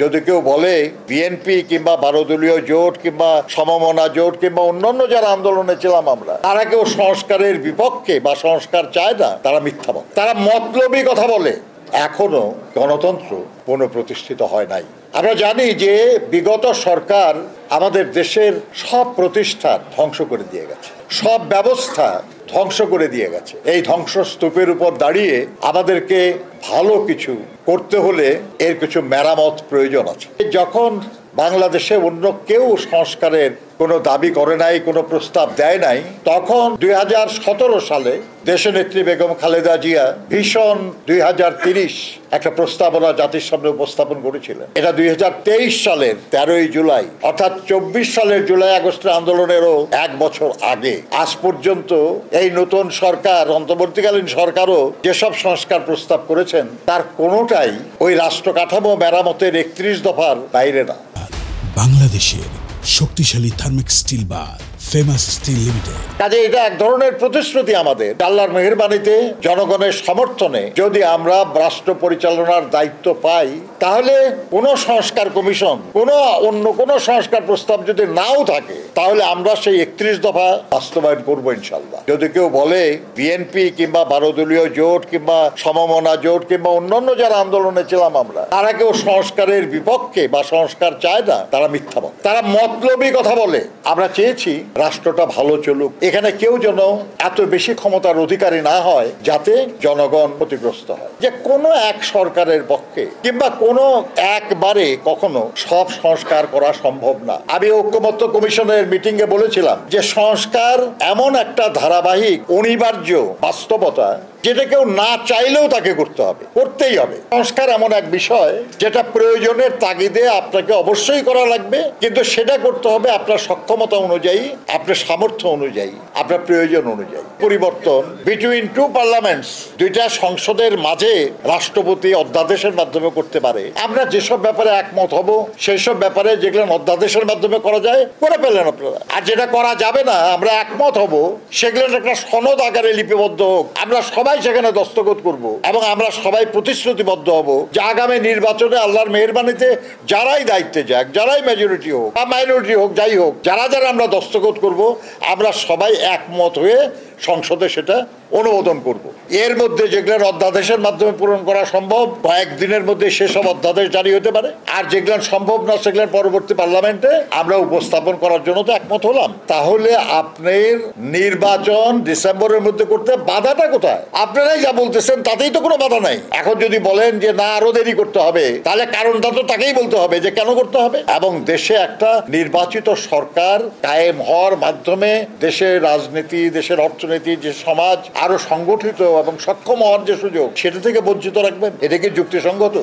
যদি কেউ বলে বিএনপি কিংবা 12 দলীয় জোট কিংবা সমমনা জোট কিংবা অন্যান্য যারা আন্দোলনে ছিলাম আমরা, তারা কেউ সংস্কারের বিপক্ষে বা সংস্কার চায় না, তারা মিথ্যা বলে, তারা মতলবী কথা বলে। এখনো গণতন্ত্র পুনঃপ্রতিষ্ঠিত হয় নাই। আমরা জানি যে বিগত সরকার আমাদের দেশের সব প্রতিষ্ঠান ধ্বংস করে দিয়ে গেছে, সব ব্যবস্থা ধ্বংস করে দিয়ে গেছে। এই ধ্বংসস্তূপের উপর দাঁড়িয়ে আমাদেরকে ভালো কিছু করতে হলে এর কিছু মেরামত প্রয়োজন আছে। যখন বাংলাদেশে অন্য কেউ সংস্কারের কোনো দাবি করে নাই, কোনো প্রস্তাব দেয় নাই, তখন 2017 সালে দেশনেত্রী বেগম খালেদা জিয়া ভীষণ 2030 একটা প্রস্তাবনা জাতির সামনে উপস্থাপন করেছিলেন। এটা 2023 সালের 13ই জুলাই, অর্থাৎ 24 সালের জুলাই আগস্টের আন্দোলনেরও 1 বছর আগে। আজ পর্যন্ত এই নতুন সরকার, অন্তর্বর্তীকালীন সরকারও যেসব সংস্কার প্রস্তাব করেছেন তার কোনোটাই ওই রাষ্ট্র কাঠামো মেরামতের 31 দফার বাইরে না। বাংলাদেশের শক্তিশালী থার্মিক স্টিল বার ফেমাস স্টিল লিমিটেড। কাজে এটা এক ধরনের প্রতিশ্রুতি আমাদের। আল্লাহর মেহেরবানিতে জনগণের সমর্থনে যদি আমরা রাষ্ট্র পরিচালনার দায়িত্ব পাই, তাহলে কোন সংস্কার কমিশন, অন্য কোন সংস্কার প্রস্তাব যদি নাও থাকে, তাহলে আমরা সেই 31 দফা বাস্তবায়ন করবো ইনশাল্লাহ। যদি কেউ বলে বিএনপি কিংবা 12 দলীয় জোট কিংবা সমমনা জোট কিংবা অন্যান্য যারা আন্দোলনে ছিলাম আমরা, তারা কেউ সংস্কারের বিপক্ষে বা সংস্কার চায় না, তারা মিথ্যা বলে, তারা মতলবী কথা বলে। আমরা চেয়েছি রাষ্ট্রটা ভালো চলুক, এখানে কেউ যেন এত বেশি ক্ষমতার অধিকারী না হয় যাতে জনগণ ক্ষতিগ্রস্ত হয়। যে কোনো এক সরকারের পক্ষে কিংবা কোনো একবারে কখনো সব সংস্কার করা সম্ভব না। আমি ঐক্যমত্য কমিশনের মিটিং এ বলেছিলাম যে সংস্কার এমন একটা ধারাবাহিক অনিবার্য বাস্তবতা যেটা কেউ না চাইলেও তাকে করতে হবে, করতেই হবে। সংস্কার এমন এক বিষয় যেটা প্রয়োজনের তাগিদে আপনাকে অবশ্যই করা লাগবে, কিন্তু সেটা করতে হবে আপনার সক্ষমতা অনুযায়ী, আপনার সামর্থ্য অনুযায়ী, আপনার প্রয়োজন অনুযায়ী। পরিবর্তন বিটুইন টু পার্লামেন্টস, দুইটা সংসদের মাঝে রাষ্ট্রপতি অধ্যাদেশের মাধ্যমে করতে পারে। আমরা যেসব ব্যাপারে একমত হব সেসব ব্যাপারে যেগুলো অধ্যাদেশের মাধ্যমে করা যায় করে ফেলেন আপনারা। আর যেটা করা যাবে না, আমরা একমত হব, সেগুলো একটা সনদ আকারে লিপিবদ্ধ হোক, আমরা সবাই সেখানে দস্তখত করব এবং আমরা সবাই প্রতিশ্রুতিবদ্ধ হব যে আগামী নির্বাচনে আল্লাহর মেহেরবানিতে যারাই দায়িত্বে যাক, যারাই মেজরিটি হোক বা মাইনরিটি হোক, যাই হোক, যারা আমরা দস্তখত করব, আমরা সবাই একমত হয়ে সংসদে সেটা অনুমোদন করব। এর মধ্যে যেগুলো অধ্যাদেশের মাধ্যমে পূরণ করা সম্ভব, কয়েকদিনের মধ্যে সেসব অধ্যাদেশ জারি হতে পারে। আর যেগুলো সম্ভব না, সেগুলো পরবর্তী পার্লামেন্টে আমরা উপস্থাপন করার জন্য তো একমত হলাম। তাহলে আপনার নির্বাচন ডিসেম্বরের মধ্যে করতে বাধাটা কোথায়? আপনারাই যা বলতেছেন তাতেই তো কোনো বাধা নাই। এখন যদি বলেন যে না আরো দেরি করতে হবে, তাহলে কারণটা তো তাকেই বলতে হবে যে কেন করতে হবে। এবং দেশে একটা নির্বাচিত সরকার কায়েম হওয়ার মাধ্যমে দেশের রাজনীতি, দেশের অর্থনীতি, যে সমাজ আরো সংগঠিত এবং সক্ষম হওয়ার যে সুযোগ, সেটা থেকে বঞ্চিত রাখবেন, এটা কি যুক্তিসঙ্গত?